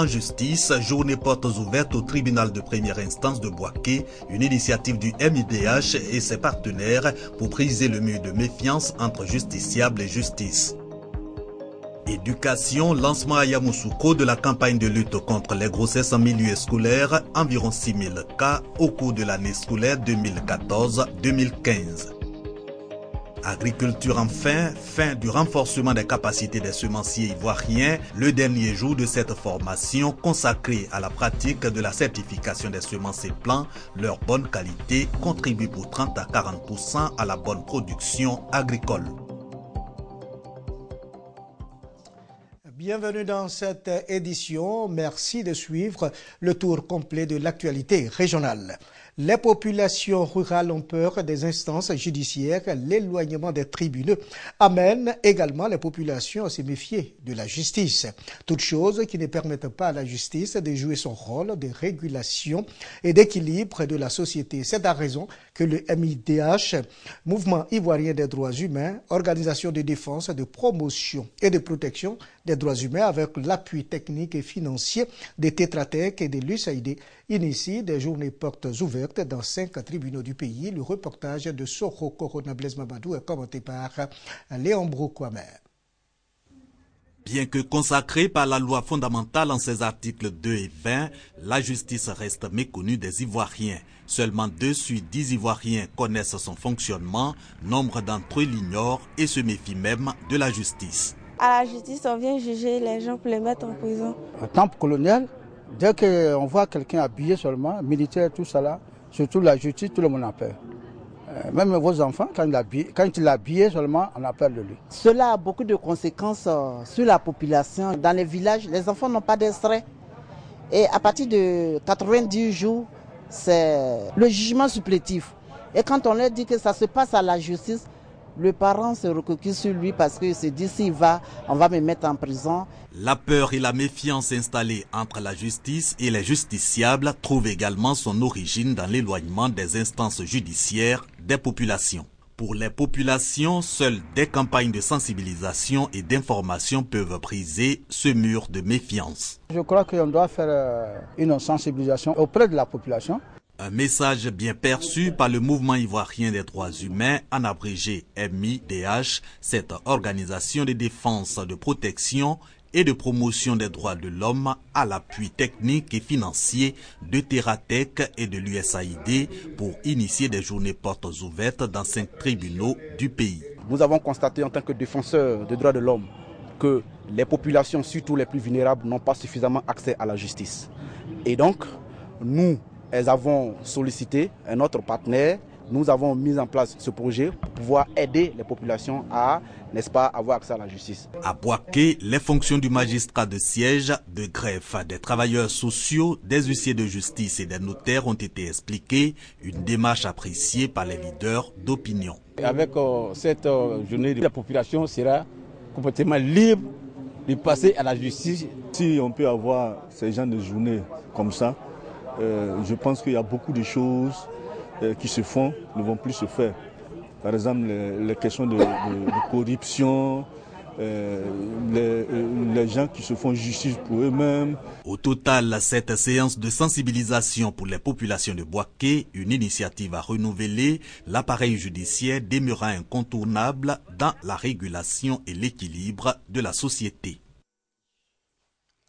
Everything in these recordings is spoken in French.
en justice, journée portes ouvertes au tribunal de première instance de Bouaké, une initiative du MIDH et ses partenaires pour briser le mur de méfiance entre justiciables et justice. Éducation, lancement à Yamoussoukro de la campagne de lutte contre les grossesses en milieu scolaire, environ 6000 cas au cours de l'année scolaire 2014-2015. Agriculture enfin, fin du renforcement des capacités des semenciers ivoiriens, le dernier jour de cette formation consacrée à la pratique de la certification des semences et plants, leur bonne qualité contribue pour 30 à 40% à la bonne production agricole. Bienvenue dans cette édition. Merci de suivre le tour complet de l'actualité régionale. Les populations rurales ont peur des instances judiciaires. L'éloignement des tribunaux amène également les populations à se méfier de la justice. Toutes choses qui ne permettent pas à la justice de jouer son rôle de régulation et d'équilibre de la société. C'est la raison que le MIDH, Mouvement ivoirien des droits humains, organisation de défense, de promotion et de protection des droits humains, avec l'appui technique et financier des Tétratec et de l'USAID, initie des journées portes ouvertes dans 5 tribunaux du pays. Le reportage de Soro Corona Blaise Mamadou est commenté par Léon Broukwame. Bien que consacrée par la loi fondamentale en ses articles 2 et 20, la justice reste méconnue des Ivoiriens. Seulement 2 sur 10 Ivoiriens connaissent son fonctionnement, nombre d'entre eux l'ignorent et se méfient même de la justice. À la justice, on vient juger les gens pour les mettre en prison. Au temps colonial, dès qu'on voit quelqu'un habillé seulement, militaire, tout ça là, surtout la justice, tout le monde a peur. Même vos enfants, quand il est habillé seulement, on a peur de lui. Cela a beaucoup de conséquences sur la population. Dans les villages, les enfants n'ont pas d'extrait. Et à partir de 90 jours, c'est le jugement supplétif. Et quand on leur dit que ça se passe à la justice, le parent se recoquille sur lui parce qu'il se dit s'il va, on va me mettre en prison. La peur et la méfiance installées entre la justice et les justiciables trouvent également son origine dans l'éloignement des instances judiciaires des populations. Pour les populations, seules des campagnes de sensibilisation et d'information peuvent briser ce mur de méfiance. Je crois qu'on doit faire une sensibilisation auprès de la population. Un message bien perçu par le Mouvement ivoirien des droits humains, en abrégé MIDH, cette organisation de défense, de protection et de promotion des droits de l'homme à l'appui technique et financier de Tétratec et de l'USAID pour initier des journées portes ouvertes dans 5 tribunaux du pays. Nous avons constaté en tant que défenseurs des droits de l'homme que les populations, surtout les plus vulnérables, n'ont pas suffisamment accès à la justice. Et donc, nous avons sollicité un autre partenaire. Nous avons mis en place ce projet pour pouvoir aider les populations à, n'est-ce pas, avoir accès à la justice. À Bouaké, les fonctions du magistrat de siège, de greffe, des travailleurs sociaux, des huissiers de justice et des notaires ont été expliquées, une démarche appréciée par les leaders d'opinion. Avec cette journée, la population sera complètement libre de passer à la justice. Si on peut avoir ces genres de journées comme ça, je pense qu'il y a beaucoup de choses qui se font, ne vont plus se faire. Par exemple, les questions de corruption, les gens qui se font justice pour eux-mêmes. Au total, cette séance de sensibilisation pour les populations de Bouaké, une initiative à renouveler, l'appareil judiciaire demeurera incontournable dans la régulation et l'équilibre de la société.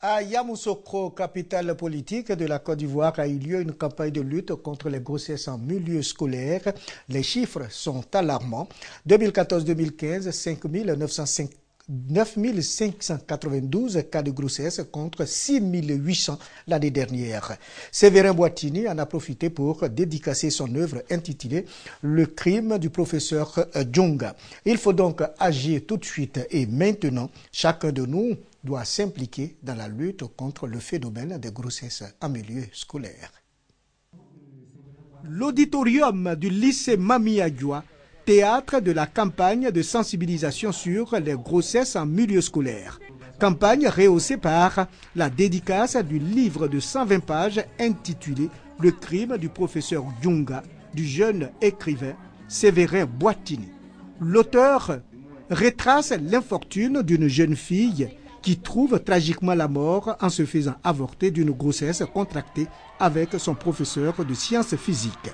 À Yamoussoukro, capitale politique de la Côte d'Ivoire, a eu lieu une campagne de lutte contre les grossesses en milieu scolaire. Les chiffres sont alarmants. 2014-2015, 9592 cas de grossesse contre 6800 l'année dernière. Séverin Boitini en a profité pour dédicacer son œuvre intitulée « Le crime du professeur Djonga ». Il faut donc agir tout de suite et maintenant. Chacun de nous doit s'impliquer dans la lutte contre le phénomène des grossesses en milieu scolaire. L'auditorium du lycée Mami Adjoua, théâtre de la campagne de sensibilisation sur les grossesses en milieu scolaire. Campagne rehaussée par la dédicace du livre de 120 pages intitulé « Le crime du professeur Djonga » du jeune écrivain Séverin Boitini. L'auteur retrace l'infortune d'une jeune fille qui trouve tragiquement la mort en se faisant avorter d'une grossesse contractée avec son professeur de sciences physiques.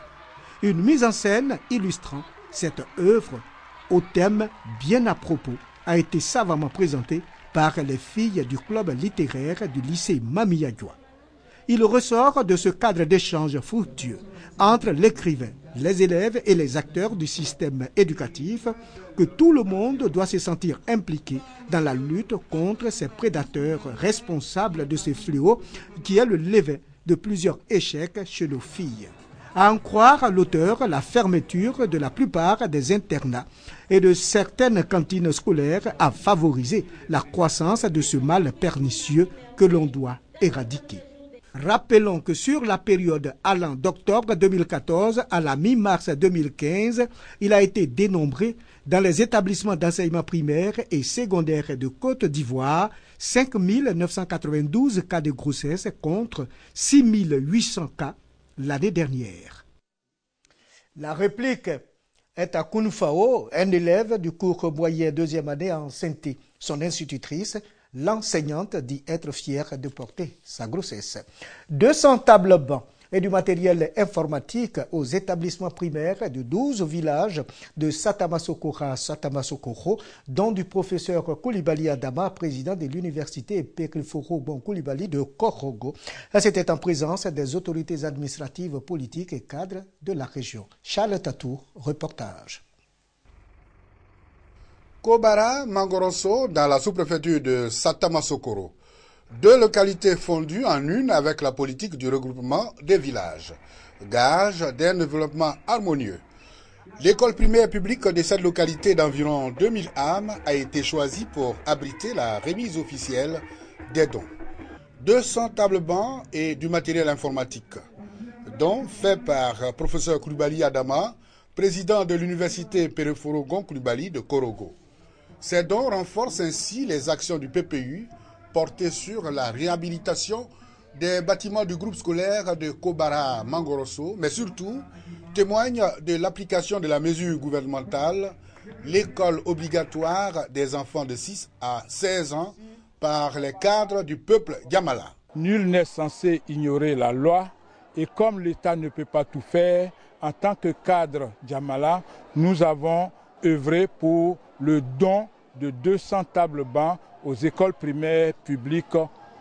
Une mise en scène illustrant cette œuvre au thème bien à propos a été savamment présentée par les filles du club littéraire du lycée Mamiadjoa. Il ressort de ce cadre d'échange fructueux entre l'écrivain, les élèves et les acteurs du système éducatif que tout le monde doit se sentir impliqué dans la lutte contre ces prédateurs responsables de ce fléau qui est le levain de plusieurs échecs chez nos filles. À en croire l'auteur, la fermeture de la plupart des internats et de certaines cantines scolaires a favorisé la croissance de ce mal pernicieux que l'on doit éradiquer. Rappelons que sur la période allant d'octobre 2014 à la mi-mars 2015, il a été dénombré dans les établissements d'enseignement primaire et secondaire de Côte d'Ivoire 5 992 cas de grossesse contre 6 800 cas l'année dernière. La réplique est à Kounfao, un élève du cours moyen deuxième année en santé. Son institutrice, l'enseignante, dit être fière de porter sa grossesse. 200 tables bancs et du matériel informatique aux établissements primaires de 12 villages de Satamasokora à Satamasokoro, dont du professeur Koulibaly Adama, président de l'université Pekriforo Koulibaly de Korogo. C'était en présence des autorités administratives, politiques et cadres de la région. Charles Tatour, reportage. Kobara Mangoroso, dans la sous-préfecture de Satamasokoro. 2 localités fondues en une avec la politique du regroupement des villages. Gage d'un développement harmonieux. L'école primaire publique de cette localité d'environ 2000 âmes a été choisie pour abriter la remise officielle des dons. 200 tables bancs et du matériel informatique. Dons faits par professeur Koulibaly Adama, président de l'université Pekriforo Koulibaly de Korogo. Ces dons renforcent ainsi les actions du PPU portées sur la réhabilitation des bâtiments du groupe scolaire de Kobara Mangoroso, mais surtout témoignent de l'application de la mesure gouvernementale, l'école obligatoire des enfants de 6 à 16 ans par les cadres du peuple Yamala. Nul n'est censé ignorer la loi et comme l'État ne peut pas tout faire, en tant que cadre Yamala, nous avons œuvré pour le don de 200 tables bancs aux écoles primaires publiques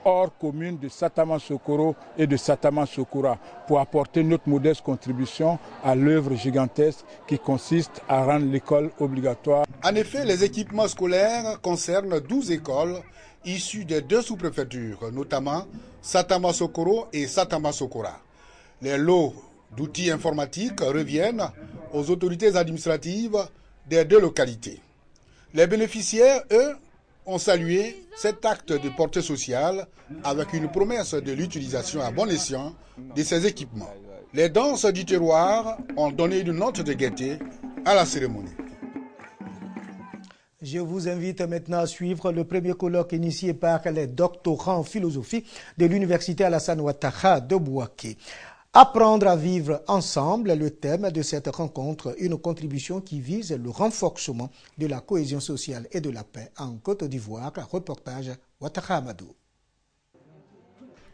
hors commune de Satamasokoro et de Satamasokora pour apporter notre modeste contribution à l'œuvre gigantesque qui consiste à rendre l'école obligatoire. En effet, les équipements scolaires concernent 12 écoles issues des 2 sous-préfectures, notamment Satamasokoro et Satamasokora. Les lots d'outils informatiques reviennent aux autorités administratives des 2 localités. Les bénéficiaires, eux, ont salué cet acte de portée sociale avec une promesse de l'utilisation à bon escient de ces équipements. Les danses du terroir ont donné une note de gaieté à la cérémonie. Je vous invite maintenant à suivre le premier colloque initié par les doctorants en philosophie de l'université Alassane Ouattara de Bouaké. Apprendre à vivre ensemble, le thème de cette rencontre, une contribution qui vise le renforcement de la cohésion sociale et de la paix en Côte d'Ivoire. Reportage Ouattara Amadou.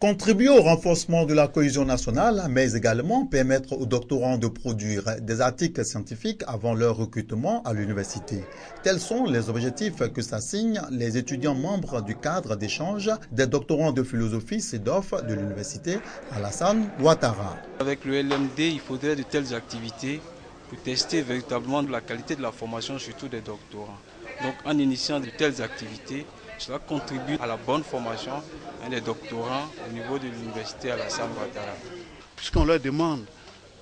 Contribuer au renforcement de la cohésion nationale, mais également permettre aux doctorants de produire des articles scientifiques avant leur recrutement à l'université. Tels sont les objectifs que s'assignent les étudiants membres du cadre d'échange des doctorants de philosophie CEDOF de l'université Alassane Ouattara. Avec le LMD, il faudrait de telles activités pour tester véritablement la qualité de la formation, surtout des doctorants. Donc en initiant de telles activités, cela contribue à la bonne formation des doctorants au niveau de l'université Alassane Ouattara. Puisqu'on leur demande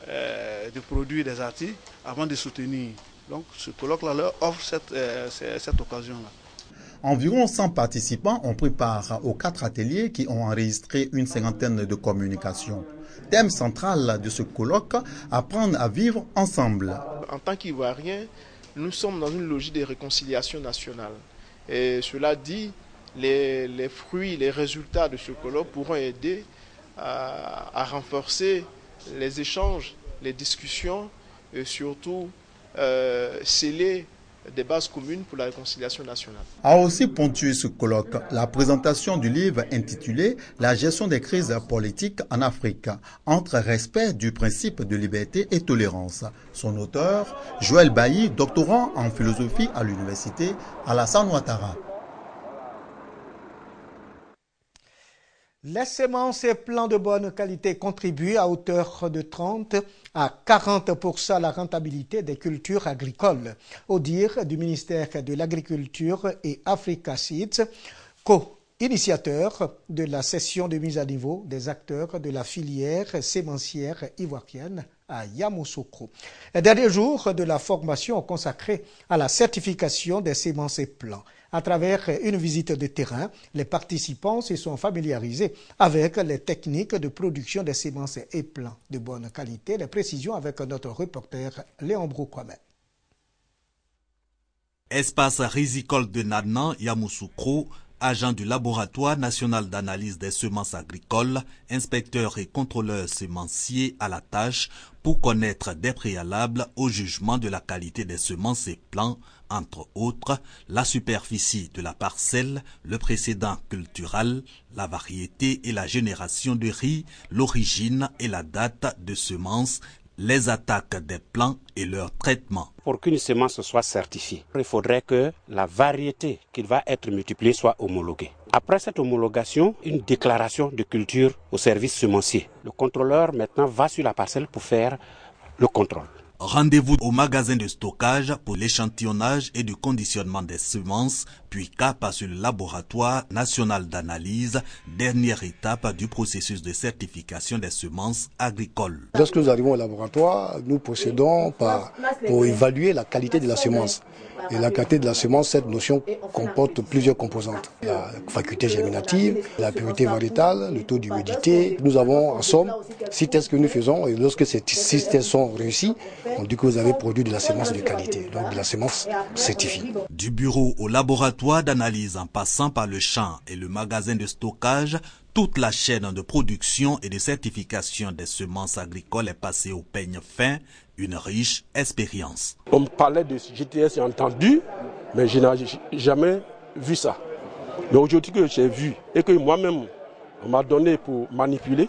de produire des articles avant de soutenir. Donc ce colloque-là leur offre cette occasion-là. Environ 100 participants ont pris part aux 4 ateliers qui ont enregistré une cinquantaine de communications. Thème central de ce colloque, apprendre à vivre ensemble. En tant qu'Ivoiriens, nous sommes dans une logique de réconciliation nationale. Et cela dit, les fruits, les résultats de ce colloque pourront aider à renforcer les échanges, les discussions et surtout sceller des bases communes pour la réconciliation nationale. A aussi ponctué ce colloque la présentation du livre intitulé « La gestion des crises politiques en Afrique, entre respect du principe de liberté et tolérance ». Son auteur, Joël Bailly, doctorant en philosophie à l'université Alassane Ouattara. Les semences et plants de bonne qualité contribuent à hauteur de 30 à 40% à la rentabilité des cultures agricoles. Au dire du ministère de l'Agriculture et Africa Seeds, co-initiateur de la session de mise à niveau des acteurs de la filière sémencière ivoirienne à Yamoussoukro. Les derniers jours de la formation consacrée à la certification des semences et plants. À travers une visite de terrain, les participants se sont familiarisés avec les techniques de production des semences et plants de bonne qualité. Les précisions avec notre reporter Léon Broukwame. Espace risicole de Nanan, Yamoussoukro, agent du laboratoire national d'analyse des semences agricoles, inspecteur et contrôleur semencier à la tâche pour connaître des préalables au jugement de la qualité des semences et plants, entre autres la superficie de la parcelle, le précédent cultural, la variété et la génération de riz, l'origine et la date de semence, les attaques des plants et leur traitement. Pour qu'une semence soit certifiée, il faudrait que la variété qui va être multipliée soit homologuée. Après cette homologation, une déclaration de culture au service semencier. Le contrôleur maintenant va sur la parcelle pour faire le contrôle. Rendez-vous au magasin de stockage pour l'échantillonnage et du conditionnement des semences, puis cap sur le laboratoire national d'analyse, dernière étape du processus de certification des semences agricoles. Lorsque nous arrivons au laboratoire, nous procédons pour évaluer la qualité de la semence. Et la qualité de la semence, cette notion comporte plusieurs composantes. La faculté germinative, la pureté variétale, le taux d'humidité. Nous avons en somme 6 tests que nous faisons et lorsque ces 6 tests sont réussis, on dit que vous avez produit de la semence de qualité, donc de la semence certifiée. Du bureau au laboratoire d'analyse en passant par le champ et le magasin de stockage, toute la chaîne de production et de certification des semences agricoles est passée au peigne fin, une riche expérience. On me parlait de GTS, j'ai entendu, mais je n'ai jamais vu ça. Mais aujourd'hui que j'ai vu et que moi-même, on m'a donné pour manipuler,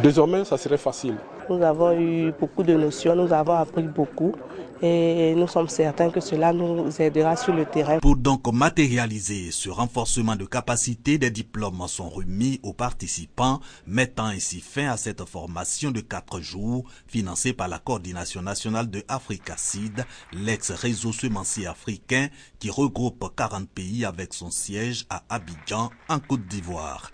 désormais, ça serait facile. Nous avons eu beaucoup de notions, nous avons appris beaucoup et nous sommes certains que cela nous aidera sur le terrain. Pour donc matérialiser ce renforcement de capacité, des diplômes sont remis aux participants, mettant ainsi fin à cette formation de 4 jours financée par la Coordination nationale de Africa Seeds, l'ex-réseau semencier africain qui regroupe 40 pays avec son siège à Abidjan en Côte d'Ivoire.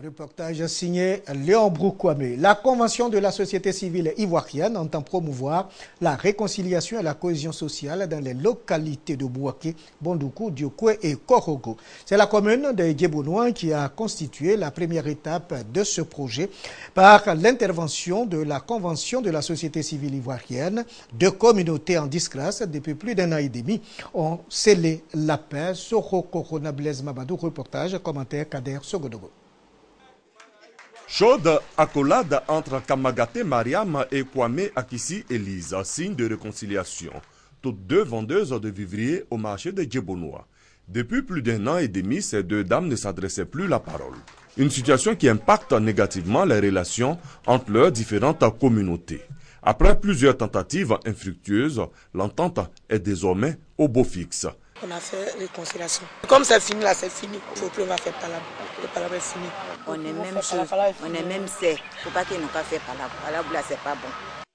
Reportage signé Léon Broukwame. La Convention de la société civile ivoirienne entend promouvoir la réconciliation et la cohésion sociale dans les localités de Bouaké, Bondoukou, Diokoué et Korogo. C'est la commune de Djebounois qui a constitué la première étape de ce projet par l'intervention de la Convention de la société civile ivoirienne. 2 communautés en disgrâce depuis plus d'1 an et demi ont scellé la paix. Soro Korona Blaise Mabadou, reportage, commentaire Kader Sogodogo. Chaude accolade entre Kamagaté Mariam et Kwame Akissi Elise, signe de réconciliation. Toutes 2 vendeuses de vivriers au marché de Djebounois. Depuis plus d'1 an et demi, ces 2 dames ne s'adressaient plus la parole. Une situation qui impacte négativement les relations entre leurs différentes communautés. Après plusieurs tentatives infructueuses, l'entente est désormais au beau fixe. On a fait réconciliation. Comme c'est fini là, c'est fini. Il faut plus on va faire palabre. Le palabre est fini. On est même chose. On est même c'est. Faut pas qu'ils n'ont qu'à faire palabre. Palabre là, c'est pas bon.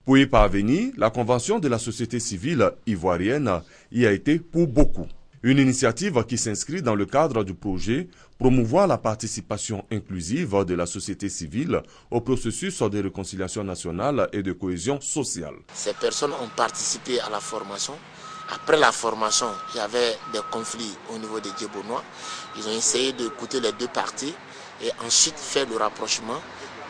Pour y parvenir, la Convention de la société civile ivoirienne y a été pour beaucoup. Une initiative qui s'inscrit dans le cadre du projet promouvoir la participation inclusive de la société civile au processus de réconciliation nationale et de cohésion sociale. Ces personnes ont participé à la formation. Après la formation, il y avait des conflits au niveau des Djebounois. Ils ont essayé d'écouter les 2 parties et ensuite faire le rapprochement.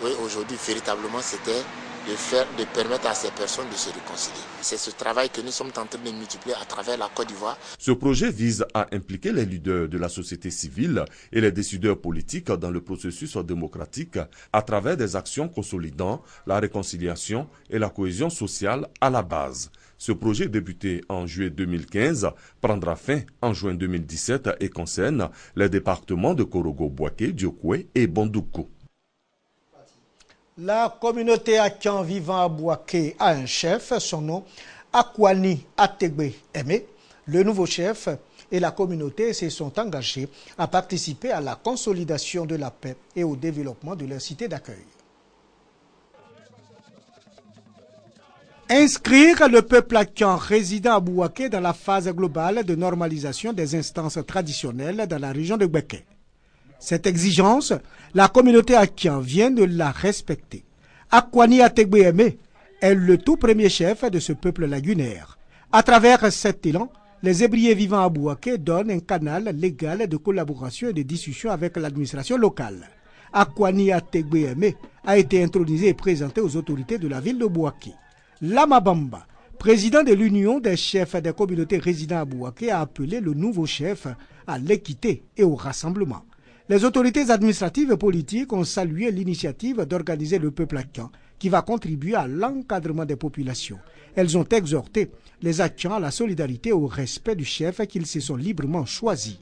Oui, aujourd'hui, véritablement, c'était de permettre à ces personnes de se réconcilier. C'est ce travail que nous sommes en train de multiplier à travers la Côte d'Ivoire. Ce projet vise à impliquer les leaders de la société civile et les décideurs politiques dans le processus démocratique à travers des actions consolidant la réconciliation et la cohésion sociale à la base. Ce projet débuté en juillet 2015 prendra fin en juin 2017 et concerne les départements de Korogo, Bouaké, Diokoué et Bondoukou. La communauté Akan vivant à Bouaké a un chef, son nom Akwani Ategbe Aimé. Le nouveau chef et la communauté se sont engagés à participer à la consolidation de la paix et au développement de leur cité d'accueil. Inscrire le peuple Akan résidant à Bouaké dans la phase globale de normalisation des instances traditionnelles dans la région de Bouaké. Cette exigence, la communauté Akan vient de la respecter. Akwani Ategbe Aimé est le tout premier chef de ce peuple lagunaire. À travers cet élan, les Hébriers vivant à Bouaké donnent un canal légal de collaboration et de discussion avec l'administration locale. Akwani Ategbe Aimé a été intronisé et présenté aux autorités de la ville de Bouaké. Lama Bamba, président de l'Union des chefs des communautés résidant à Bouaké, a appelé le nouveau chef à l'équité et au rassemblement. Les autorités administratives et politiques ont salué l'initiative d'organiser le peuple Akan, qui va contribuer à l'encadrement des populations. Elles ont exhorté les Akans à la solidarité et au respect du chef qu'ils se sont librement choisis.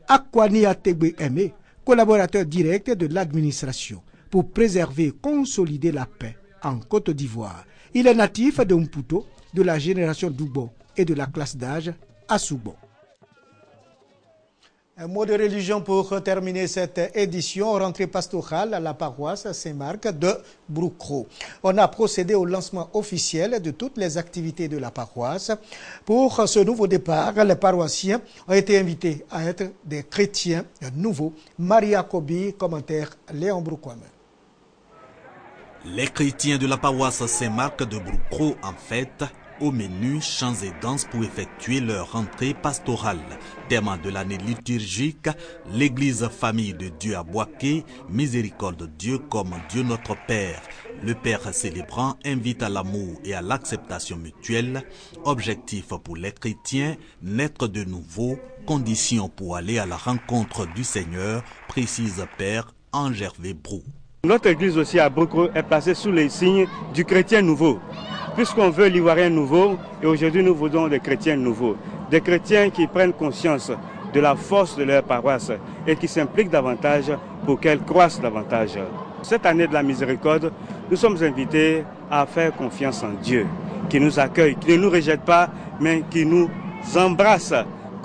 Akwani Ategbe Aimé, collaborateur direct de l'administration, pour préserver et consolider la paix en Côte d'Ivoire. Il est natif de Mputo, de la génération Doubo et de la classe d'âge Assoubo. Un mot de religion pour terminer cette édition, rentrée pastorale à la paroisse Saint-Marc de Broukro. On a procédé au lancement officiel de toutes les activités de la paroisse. Pour ce nouveau départ, les paroissiens ont été invités à être des chrétiens nouveaux. Maria Kobi, commentaire Léon Broukwame. Les chrétiens de la paroisse Saint-Marc de Broukro, en fait, au menu chants et danses pour effectuer leur rentrée pastorale. Thème de l'année liturgique, l'église famille de Dieu à Bouaké, miséricorde de Dieu comme Dieu notre Père. Le Père célébrant invite à l'amour et à l'acceptation mutuelle. Objectif pour les chrétiens, naître de nouveau, condition pour aller à la rencontre du Seigneur, précise Père Angervé Brou. Notre église aussi à Broukro est placée sous les signes du chrétien nouveau. Puisqu'on veut l'Ivoirien nouveau, et aujourd'hui nous voulons des chrétiens nouveaux. Des chrétiens qui prennent conscience de la force de leur paroisse et qui s'impliquent davantage pour qu'elle croisse davantage. Cette année de la miséricorde, nous sommes invités à faire confiance en Dieu, qui nous accueille, qui ne nous rejette pas, mais qui nous embrasse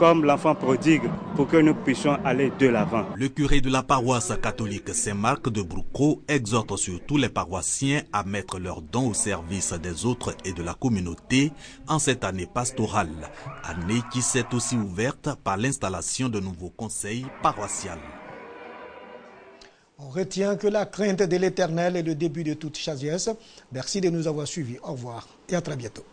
comme l'enfant prodigue pour que nous puissions aller de l'avant. Le curé de la paroisse catholique Saint-Marc de Broukro exhorte surtout les paroissiens à mettre leurs dons au service des autres et de la communauté en cette année pastorale, année qui s'est aussi ouverte par l'installation de nouveaux conseils paroissiaux. On retient que la crainte de l'Éternel est le début de toute sagesse. Merci de nous avoir suivis. Au revoir et à très bientôt.